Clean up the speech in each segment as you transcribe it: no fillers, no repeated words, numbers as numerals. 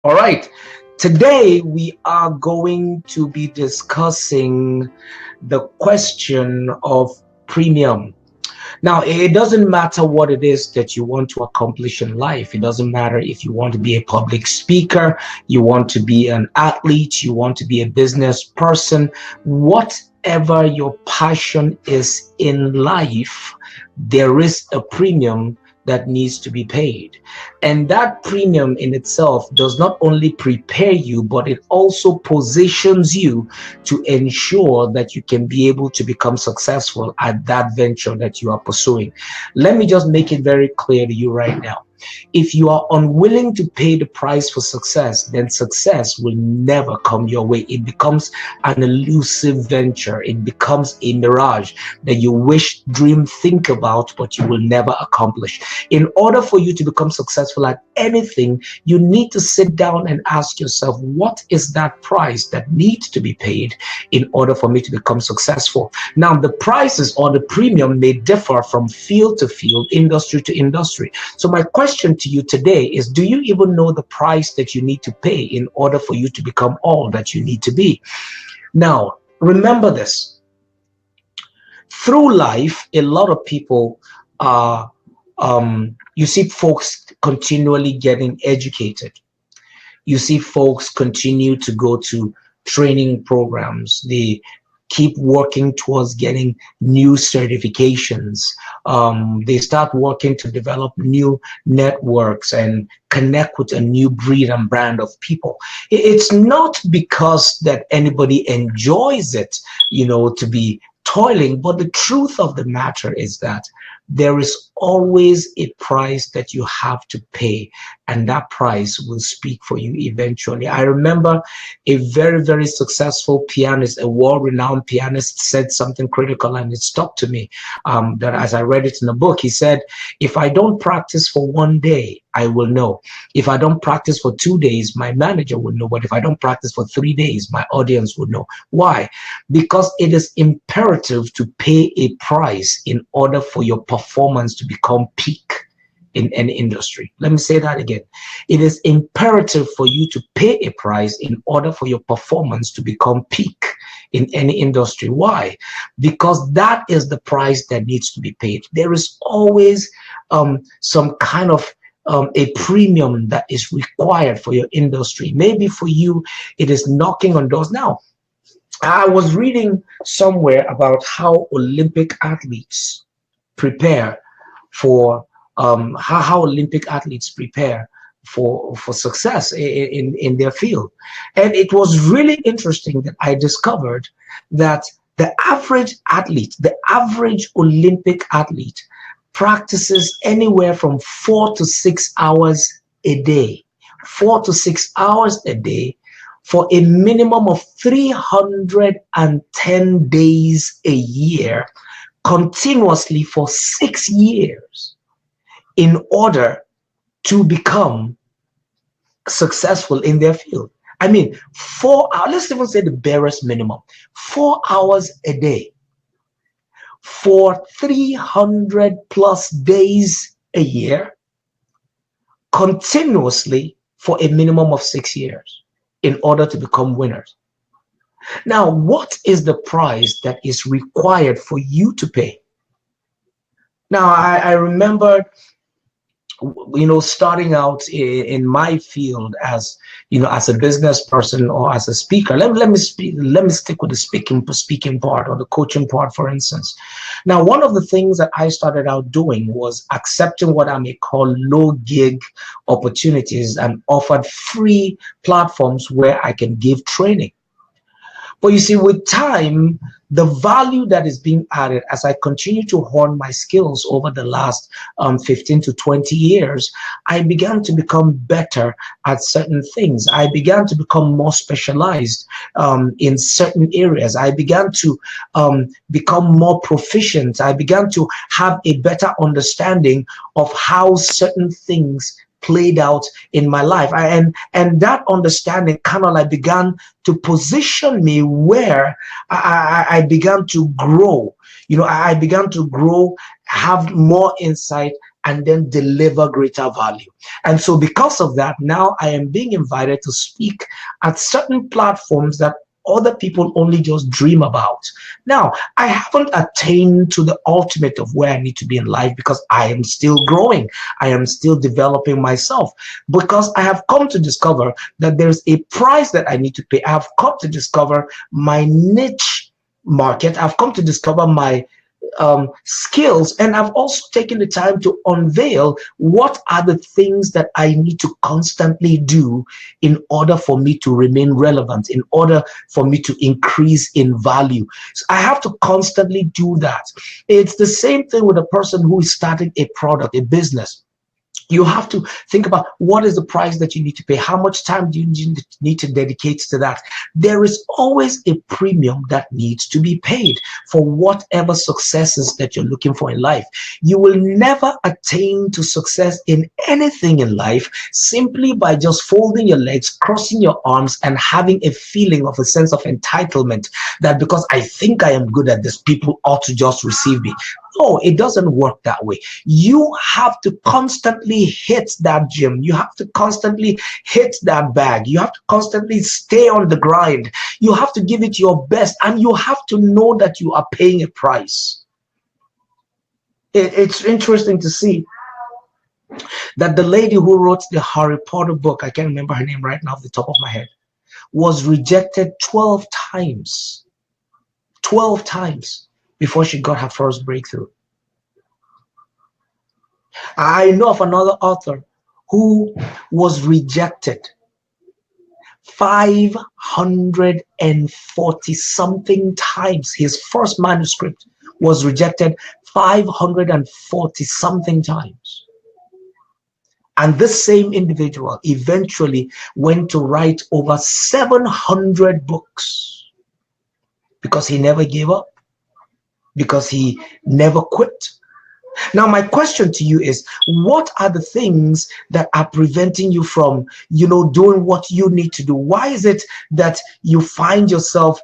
All right. Today we are going to be discussing the question of premium. Now, it doesn't matter what it is that you want to accomplish in life. It doesn't matter if you want to be a public speaker, you want to be an athlete, you want to be a business person, whatever your passion is in life, there is a premium that needs to be paid. And that premium in itself does not only prepare you, but it also positions you to ensure that you can be able to become successful at that venture that you are pursuing. Let me just make it very clear to you right now. If you are unwilling to pay the price for success, then success will never come your way. It becomes an elusive venture. It becomes a mirage that you wish, dream, think about, but you will never accomplish. In order for you to become successful at anything, you need to sit down and ask yourself, what is that price that needs to be paid in order for me to become successful? Now, the prices or the premium may differ from field to field, industry to industry. So my question to you today is, do you even know the price that you need to pay in order for you to become all that you need to be? Now, remember this. Through life, a lot of people are, you see folks continually getting educated. You see folks continue to go to training programs. They keep working towards getting new certifications. They start working to develop new networks and connect with a new breed and brand of people. It's not because that anybody enjoys it, to be toiling, but the truth of the matter is that there is always a price that you have to pay, and that price will speak for you eventually. I remember a very, very successful pianist, a world-renowned pianist, said something critical, and it stuck to me. That as I read it in the book, he said, if I don't practice for one day, I will know. If I don't practice for 2 days, my manager will know. But if I don't practice for 3 days, my audience will know. Why? Because it is imperative to pay a price in order for your performance to become peak in any industry. Let me say that again. It is imperative for you to pay a price in order for your performance to become peak in any industry. Why? Because that is the price that needs to be paid. There is always some kind of a premium that is required for your industry. Maybe for you, it is knocking on doors. Now, I was reading somewhere about how Olympic athletes prepare for how Olympic athletes prepare for success in their field. And it was really interesting that I discovered that the average athlete, the average Olympic athlete, practices anywhere from 4 to 6 hours a day, 4 to 6 hours a day, for a minimum of 310 days a year, continuously for 6 years, in order to become successful in their field. I mean, 4 hours, let's even say the barest minimum, 4 hours a day for 300 plus days a year, continuously for a minimum of 6 years, in order to become winners. Now, what is the price that is required for you to pay? Now, I remember, starting out in my field as a business person or as a speaker. Let me stick with the speaking part or the coaching part, for instance. Now, one of the things that I started out doing was accepting what I may call low gig opportunities and offered free platforms where I can give training. But you see, with time, the value that is being added as I continue to hone my skills over the last 15 to 20 years, I began to become better at certain things. I began to become more specialized in certain areas. I began to become more proficient. I began to have a better understanding of how certain things played out in my life. And that understanding kind of like began to position me where I began to grow. I began to grow, have more insight, and then deliver greater value. And so because of that, now I am being invited to speak at certain platforms that other people only just dream about. Now, I haven't attained to the ultimate of where I need to be in life because I am still growing. I am still developing myself because I have come to discover that there's a price that I need to pay. I have come to discover my niche market. I've come to discover my skills, and I've also taken the time to unveil what are the things that I need to constantly do in order for me to remain relevant, in order for me to increase in value. So I have to constantly do that. It's the same thing with a person who is starting a product, a business. You have to think about what is the price that you need to pay. How much time do you need to dedicate to that? There is always a premium that needs to be paid for whatever successes that you're looking for in life. You will never attain to success in anything in life simply by just folding your legs, crossing your arms, and having a feeling of a sense of entitlement that because I think I am good at this, people ought to just receive me. No, it doesn't work that way. You have to constantly hit that gym. You have to constantly hit that bag. You have to constantly stay on the grind. You have to give it your best, and you have to know that you are paying a price. It's interesting to see that the lady who wrote the Harry Potter book, I can't remember her name right now off the top of my head, was rejected 12 times. 12 times before she got her first breakthrough. I know of another author who was rejected 540 something times. His first manuscript was rejected 540 something times. And this same individual eventually went to write over 700 books because he never gave up, because he never quit. Now, my question to you is, what are the things that are preventing you from, doing what you need to do? Why is it that you find yourself,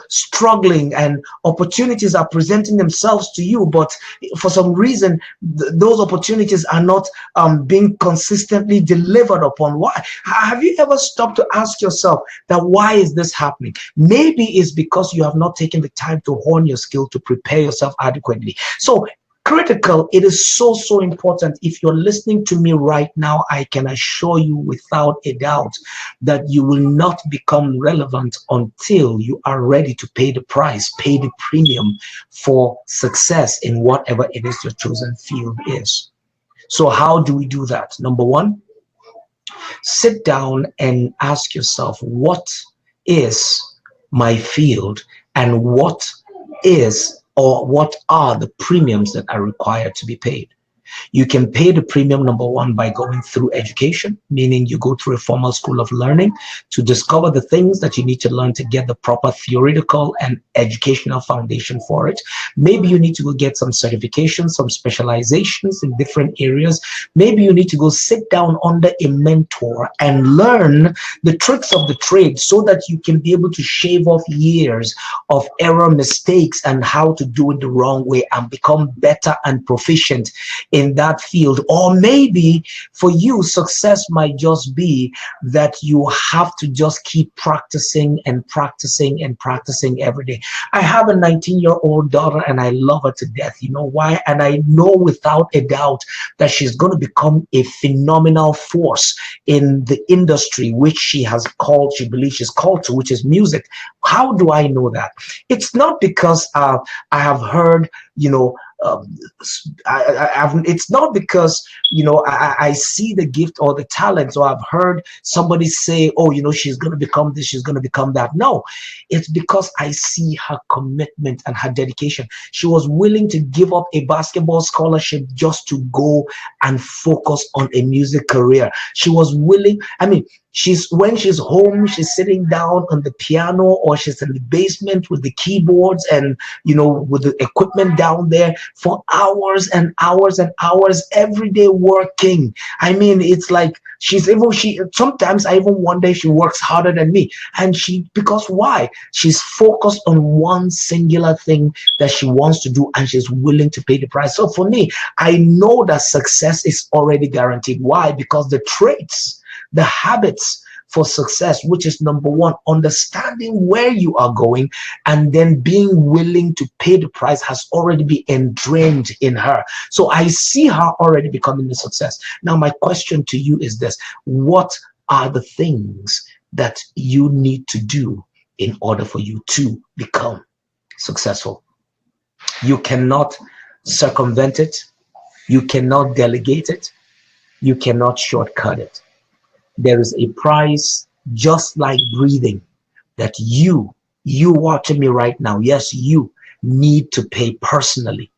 struggling and opportunities are presenting themselves to you, but for some reason, those opportunities are not being consistently delivered upon? Why? Have you ever stopped to ask yourself that why is this happening? Maybe it's because you have not taken the time to hone your skill to prepare yourself adequately. So critical, it is so important. If you're listening to me right now, I can assure you without a doubt that you will not become relevant until you are ready to pay the price, pay the premium for success in whatever it is your chosen field is. So how do we do that? Number one, sit down and ask yourself, what is my field, and what are the premiums that are required to be paid? You can pay the premium, number one, by going through education, meaning you go through a formal school of learning to discover the things that you need to learn to get the proper theoretical and educational foundation for it. Maybe you need to go get some certifications, some specializations in different areas. Maybe you need to go sit down under a mentor and learn the tricks of the trade so that you can be able to shave off years of error, mistakes, and how to do it the wrong way and become better and proficient in that field. Or maybe for you, success might just be that you have to just keep practicing and practicing and practicing every day. I have a 19-year-old daughter and I love her to death. You know why? And I know without a doubt that she's going to become a phenomenal force in the industry which she believes she's called to, which is music. How do I know that? It's not because I have heard, it's not because I see the gift or the talent, or I've heard somebody say, oh, she's going to become this, she's going to become that. No, it's because I see her commitment and her dedication. She was willing to give up a basketball scholarship just to go and focus on a music career. She was willing. She's when she's home, she's sitting down on the piano, or she's in the basement with the keyboards and with the equipment down there for hours and hours and hours every day working. I mean, it's like she sometimes I even wonder if she works harder than me. And because why? She's focused on one singular thing that she wants to do, and she's willing to pay the price. So for me, I know that success is already guaranteed. Why? Because the traits, the habits for success, which is number one, understanding where you are going and then being willing to pay the price, has already been ingrained in her. So I see her already becoming a success. Now, my question to you is this: what are the things that you need to do in order for you to become successful? You cannot circumvent it. You cannot delegate it. You cannot shortcut it. There is a price, just like breathing, that you watching me right now, yes, you need to pay personally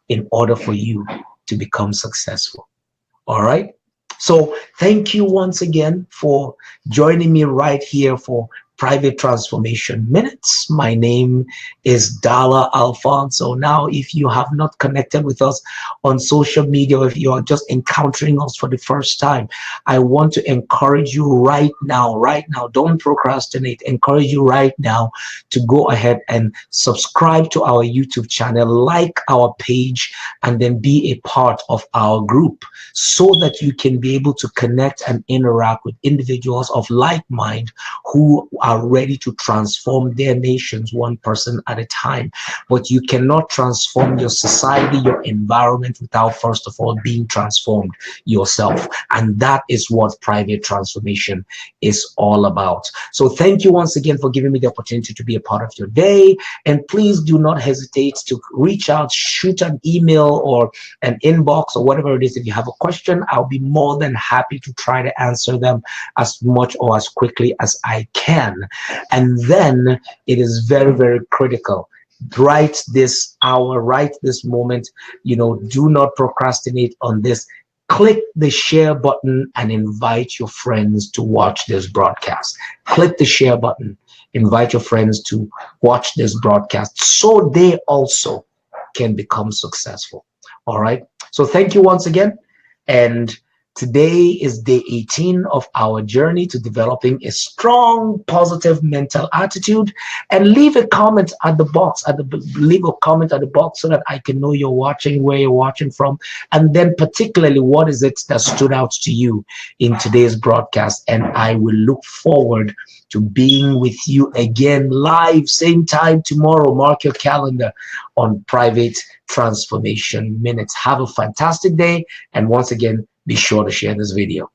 in order for you to become successful. All right. So thank you once again for joining me right here for Private Transformation Minutes. My name is Dala Alfonso. Now, if you have not connected with us on social media, or if you are just encountering us for the first time, I want to encourage you right now, don't procrastinate, encourage you right now to go ahead and subscribe to our YouTube channel, like our page, and then be a part of our group so that you can be able to connect and interact with individuals of like mind who are ready to transform their nations one person at a time. But you cannot transform your society, your environment, without first of all being transformed yourself. And that is what private transformation is all about. So thank you once again for giving me the opportunity to be a part of your day. And please do not hesitate to reach out, shoot an email or an inbox or whatever it is. If you have a question, I'll be more than happy to try to answer them as much or as quickly as I can. And then it is very, very critical. Right this hour, right this moment, do not procrastinate on this. Click the share button and invite your friends to watch this broadcast. Click the share button, invite your friends to watch this broadcast so they also can become successful. All right. So thank you once again. And today is day 18 of our journey to developing a strong, positive mental attitude. And leave a comment at the box, leave a comment at the box so that I can know you're watching, where you're watching from, and then particularly what is it that stood out to you in today's broadcast. And I will look forward to being with you again live, same time tomorrow. Mark your calendar on Private Transformation Minutes. Have a fantastic day. And once again, be sure to share this video.